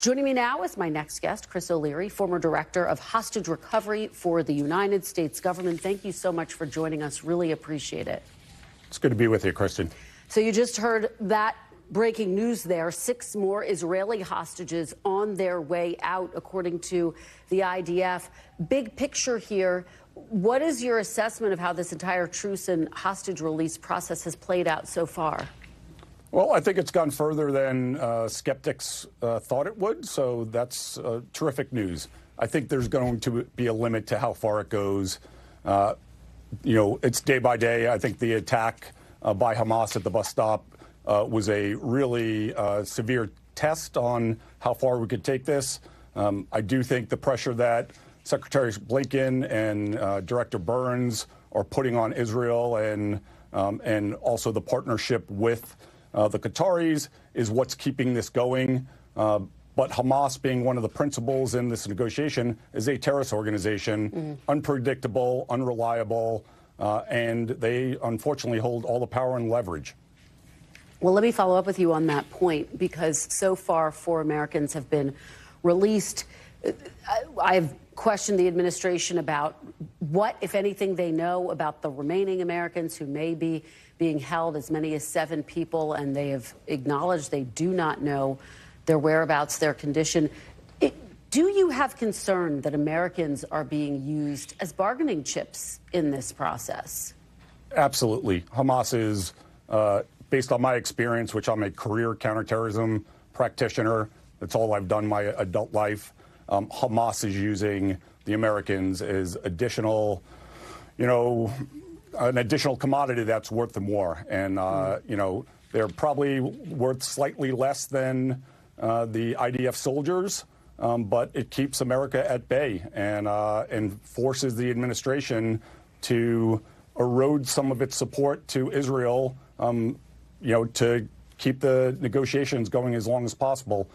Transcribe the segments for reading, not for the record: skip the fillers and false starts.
Joining me now is my next guest, Chris O'Leary, former director of hostage recovery for the United States government. Thank you so much for joining us. Really appreciate it. It's good to be with you, Kristen. So you just heard that breaking news there. 6 more Israeli hostages on their way out, according to the IDF. Big picture here. What is your assessment of how this entire truce and hostage release process has played out so far? Well, I think it's gone further than skeptics thought it would, so that's terrific news. I think there's going to be a limit to how far it goes. It's day by day. I think the attack by Hamas at the bus stop was a really severe test on how far we could take this. I do think the pressure that Secretary Blinken and Director Burns are putting on Israel and also the partnership with the Qataris is what's keeping this going. But Hamas, being one of the principals in this negotiation, is a terrorist organization, unpredictable, unreliable, and they unfortunately hold all the power and leverage. Well, let me follow up with you on that point, because so far 4 Americans have been released. I've questioned the administration about what, if anything, they know about the remaining Americans who may be being held, as many as 7 people, and they have acknowledged they do not know their whereabouts, their condition. Do you have concern that Americans are being used as bargaining chips in this process? Absolutely. Hamas is, based on my experience, which I'm a career counterterrorism practitioner, that's all I've done my adult life. Hamas is using the Americans as additional, an additional commodity that's worth them more. And, they're probably worth slightly less than the IDF soldiers, but it keeps America at bay and forces the administration to erode some of its support to Israel, to keep the negotiations going as long as possible.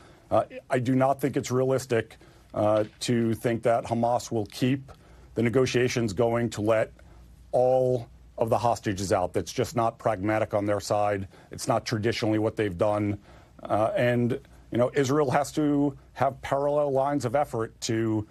I do not think it's realistic to think that Hamas will keep the negotiations going to let all of the hostages out. That's just not pragmatic on their side. It's not traditionally what they've done. Israel has to have parallel lines of effort to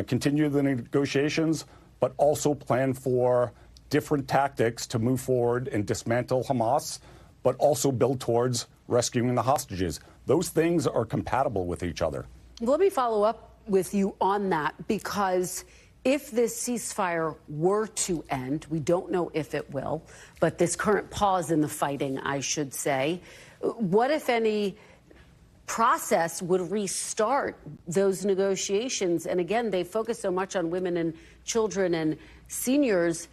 continue the negotiations, but also plan for different tactics to move forward and dismantle Hamas, but also build towards rescuing the hostages. Those things are compatible with each other. Let me follow up with you on that, because if this ceasefire were to end, we don't know if it will, but this current pause in the fighting, I should say, what, if any, process would restart those negotiations? And again, they focus so much on women and children and seniors.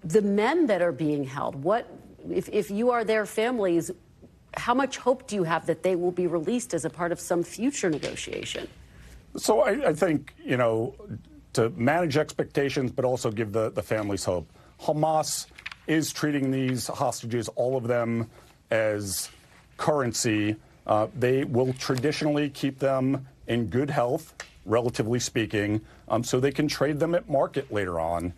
The men that are being held, what, if you are their families, how much hope do you have that they will be released as a part of some future negotiation? So I think, to manage expectations, but also give the families hope. Hamas is treating these hostages, all of them, as currency. They will traditionally keep them in good health, relatively speaking, so they can trade them at market later on.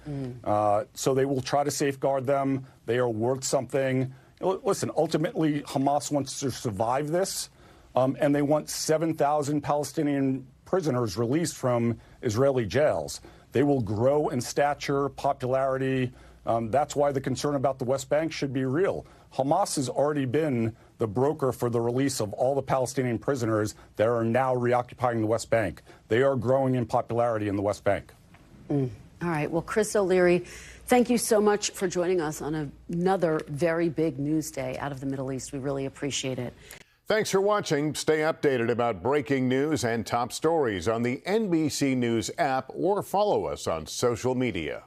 So they will try to safeguard them. They are worth something. Listen, ultimately, Hamas wants to survive this, and they want 7,000 Palestinian prisoners released from Israeli jails. They will grow in stature, popularity. That's why the concern about the West Bank should be real. Hamas has already been the broker for the release of all the Palestinian prisoners that are now reoccupying the West Bank. They are growing in popularity in the West Bank. All right. Well, Chris O'Leary, thank you so much for joining us on another very big news day out of the Middle East. We really appreciate it. Thanks for watching. Stay updated about breaking news and top stories on the NBC News app, or follow us on social media.